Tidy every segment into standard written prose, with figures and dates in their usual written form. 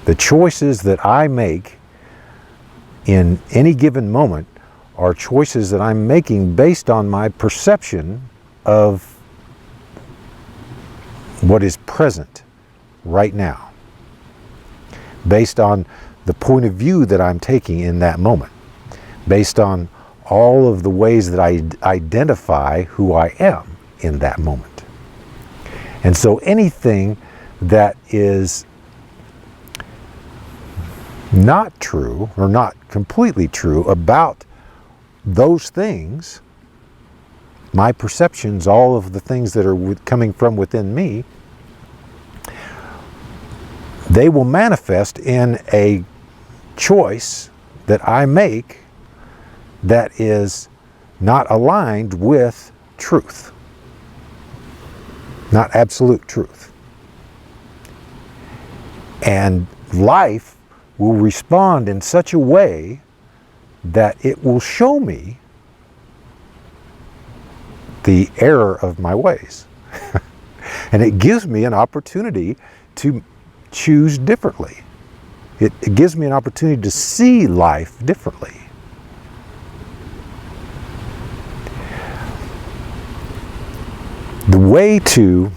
The choices that I make in any given moment are choices that I'm making based on my perception of what is present right now, based on the point of view that I'm taking in that moment, based on all of the ways that I identify who I am in that moment. And so anything that is not true or not completely true about those things, my perceptions, all of the things that are coming from within me, they will manifest in a choice that I make that is not aligned with truth, not absolute truth. And life will respond in such a way that it will show me the error of my ways. And it gives me an opportunity to choose differently. It gives me an opportunity to see life differently. The way to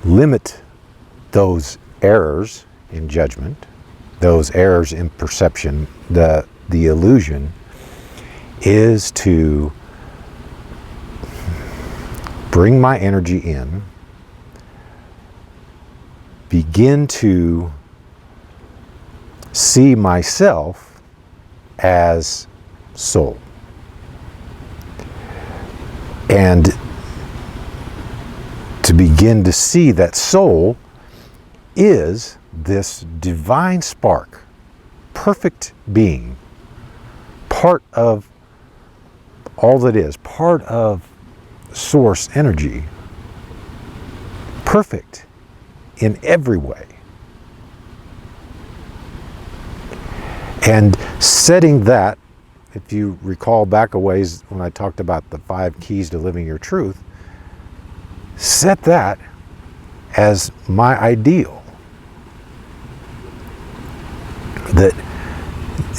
limit those errors in judgment, those errors in perception, the illusion, is to bring my energy in, begin to see myself as soul. And to begin to see that soul is this divine spark, perfect being, part of all that is, part of source energy, perfect in every way. And setting that, if you recall back a ways when I talked about the 5 keys to living your truth, set that as my ideal. That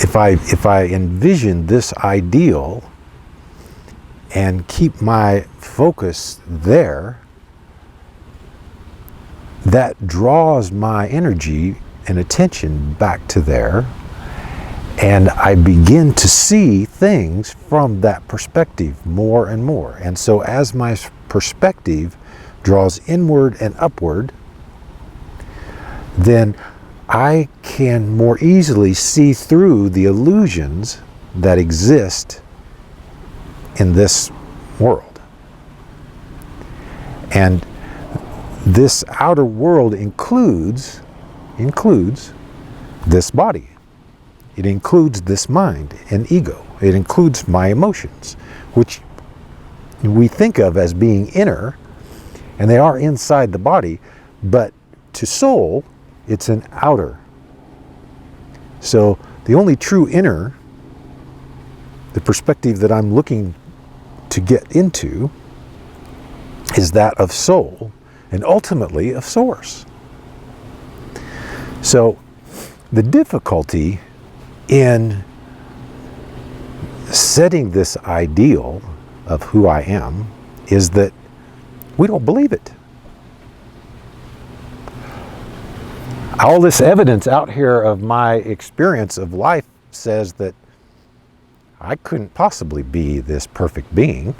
if I envision this ideal and keep my focus there, that draws my energy and attention back to there, and I begin to see things from that perspective more and more. And so as my perspective draws inward and upward, then I can more easily see through the illusions that exist in this world. And this outer world includes this body. It includes this mind and ego. It includes my emotions, which we think of as being inner, and they are inside the body, but to soul, it's an outer. So the only true inner, the perspective that I'm looking to get into, is that of soul and ultimately of source. So the difficulty in setting this ideal of who I am is that we don't believe it. All this evidence out here of my experience of life says that I couldn't possibly be this perfect being.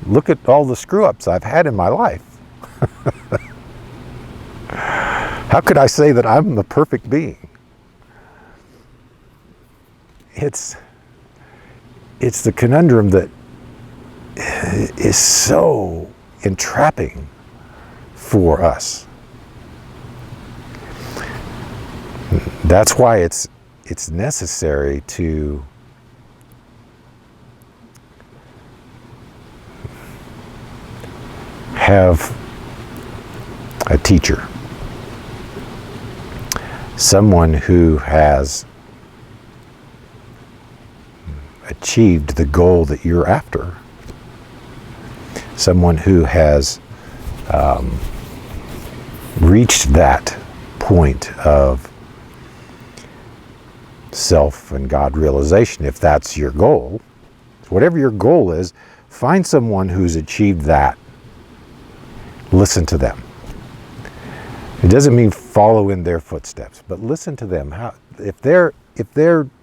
Look at all the screw-ups I've had in my life. How could I say that I'm the perfect being? It's the conundrum that is so entrapping for us. That's why it's necessary to have a teacher, someone who has achieved the goal that you're after, someone who has reached that point of self and God realization, if that's your goal, whatever your goal is, find someone who's achieved that. Listen to them. It doesn't mean follow in their footsteps, but listen to them. If they're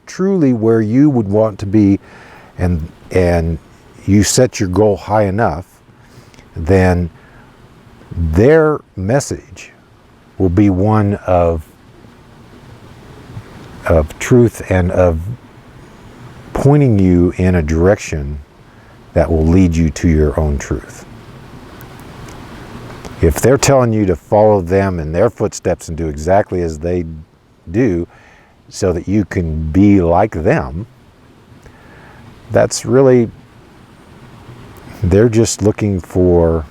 truly where you would want to be, and you set your goal high enough, then their message will be one of truth and of pointing you in a direction that will lead you to your own truth. If they're telling you to follow them in their footsteps and do exactly as they do so that you can be like them, that's really, they're just looking for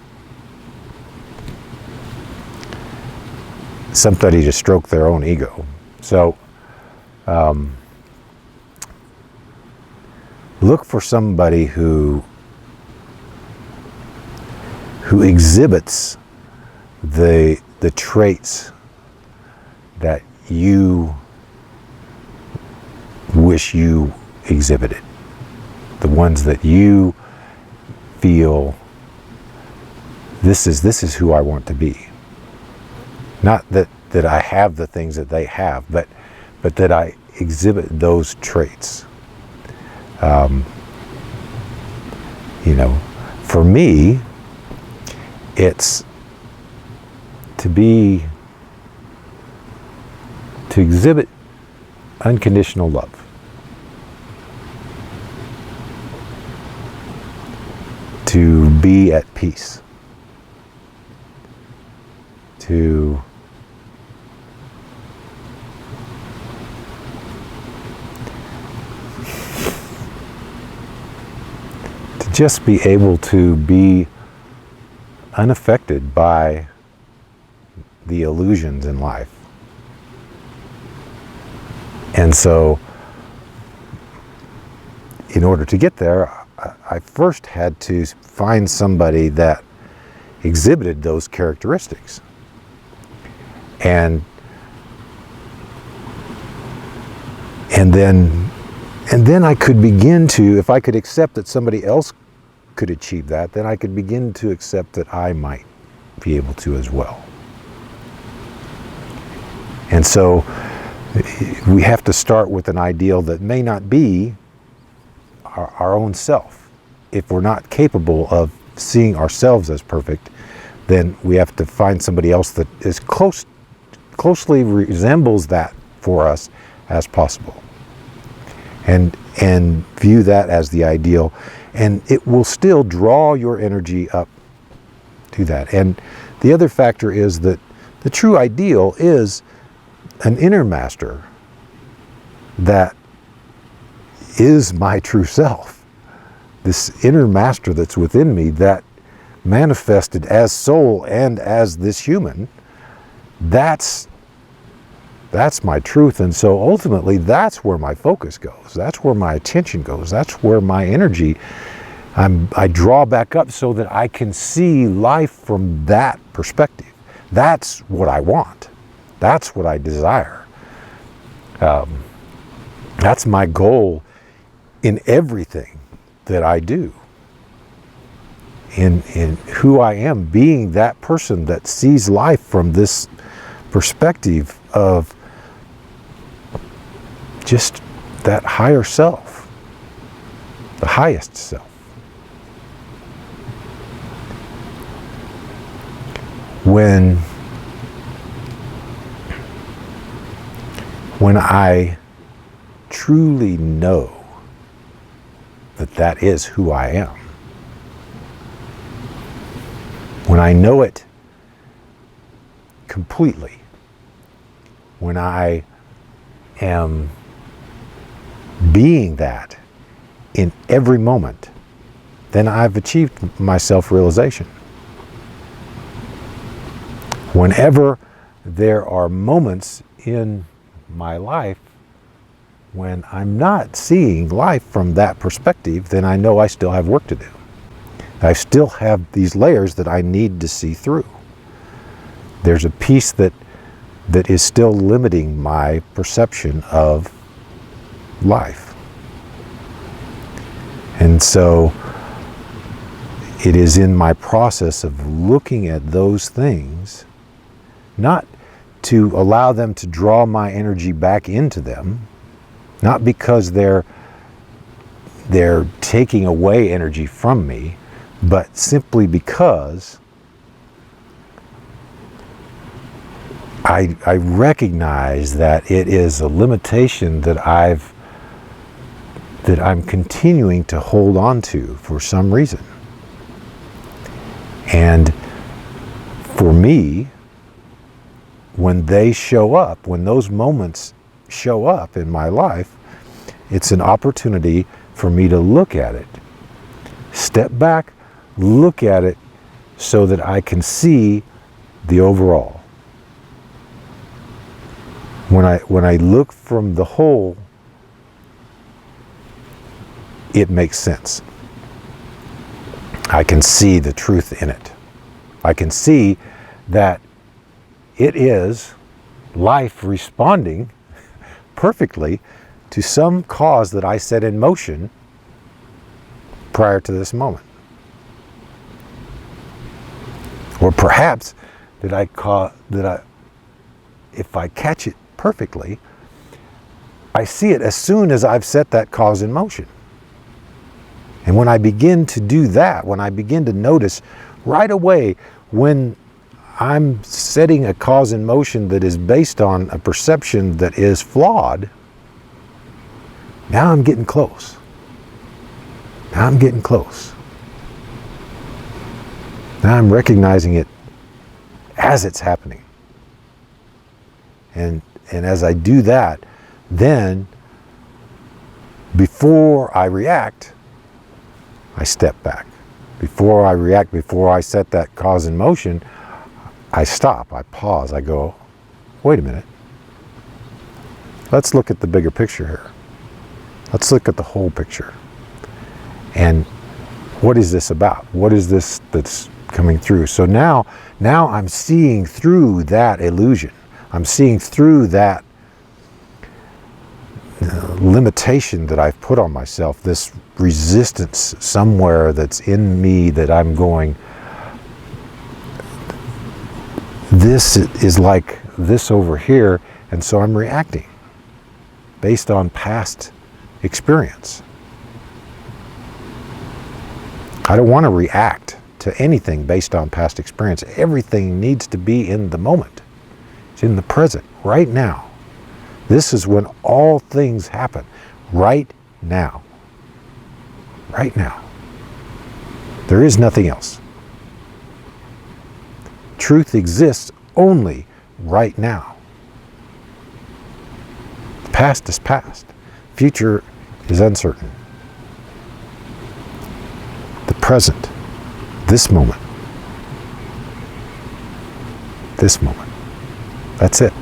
somebody to stroke their own ego. So look for somebody who exhibits the traits that you wish you exhibited, the ones that you feel, this is who I want to be. Not that I have the things that they have, but that I exhibit those traits. For me, it's to exhibit unconditional love. To be at peace. To just be able to be unaffected by the illusions in life. And so, in order to get there, I first had to find somebody that exhibited those characteristics. And then I could begin to, if I could accept that somebody else could achieve that, then I could begin to accept that I might be able to as well. And so we have to start with an ideal that may not be our own self. If we're not capable of seeing ourselves as perfect, then we have to find somebody else that is closely resembles that for us as possible. And view that as the ideal, and it will still draw your energy up to that. And the other factor is that the true ideal is an inner master that is my true self. This inner master that's within me that manifested as soul and as this human, that's my truth. And so ultimately that's where my focus goes. That's where my attention goes. That's where my energy, I draw back up so that I can see life from that perspective. That's what I want. That's what I desire. That's my goal in everything that I do. In who I am, being that person that sees life from this perspective of just that higher self, the highest self. When I truly know that that is who I am, when I know it completely, when I am being that in every moment, then I've achieved my self-realization. Whenever there are moments in my life when I'm not seeing life from that perspective, then I know I still have work to do. I still have these layers that I need to see through. There's a piece that is still limiting my perception of life. And so it is in my process of looking at those things, not to allow them to draw my energy back into them, not because they're taking away energy from me, but simply because I recognize that it is a limitation that I'm continuing to hold on to for some reason. And for me, when they show up, when those moments show up in my life, it's an opportunity for me to look at it, step back, look at it so that I can see the overall. When I look from the whole, it makes sense. I can see the truth in it. I can see that it is life responding perfectly to some cause that I set in motion prior to this moment. Or perhaps if I catch it perfectly, I see it as soon as I've set that cause in motion. And when I begin to do that, when I begin to notice right away when I'm setting a cause in motion that is based on a perception that is flawed, now I'm getting close. Now I'm getting close. Now I'm recognizing it as it's happening. And as I do that, then before I react, I step back. Before I react, before I set that cause in motion, I stop, I pause, I go, wait a minute. Let's look at the bigger picture here. Let's look at the whole picture. And what is this about? What is this that's coming through? So now I'm seeing through that illusion. I'm seeing through that limitation that I've put on myself, this resistance somewhere that's in me that I'm going, this is like this over here, and so I'm reacting based on past experience. I don't want to react to anything based on past experience. Everything needs to be in the moment. It's in the present, right now. This is when all things happen, right now. Right now. There is nothing else. Truth exists only right now. The past is past. Future is uncertain. The present, this moment. This moment. That's it.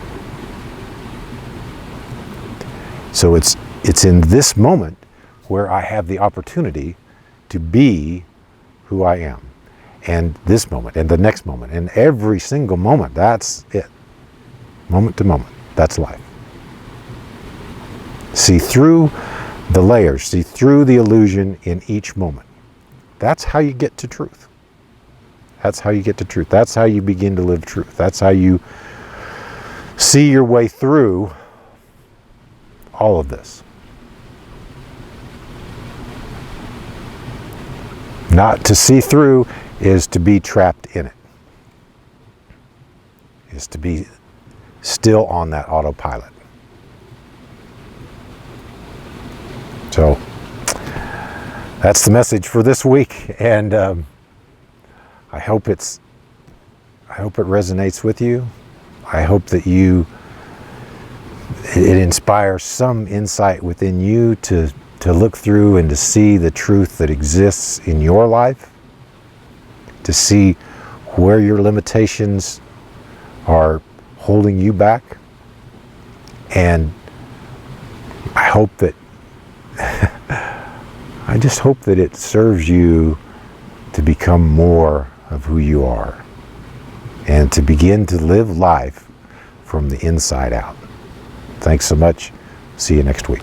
So it's in this moment where I have the opportunity to be who I am. And this moment, and the next moment, and every single moment, that's it. Moment to moment, that's life. See through the layers, see through the illusion in each moment. That's how you get to truth. That's how you get to truth. That's how you begin to live truth. That's how you see your way through all of this. Not to see through is to be trapped in it. Is to be still on that autopilot. So that's the message for this week, and I hope it resonates with you. I hope that it inspires some insight within you to look through and to see the truth that exists in your life, to see where your limitations are holding you back. And I hope that I just hope that it serves you to to become more of who you are and to begin to live life from the inside out. Thanks so much. See you next week.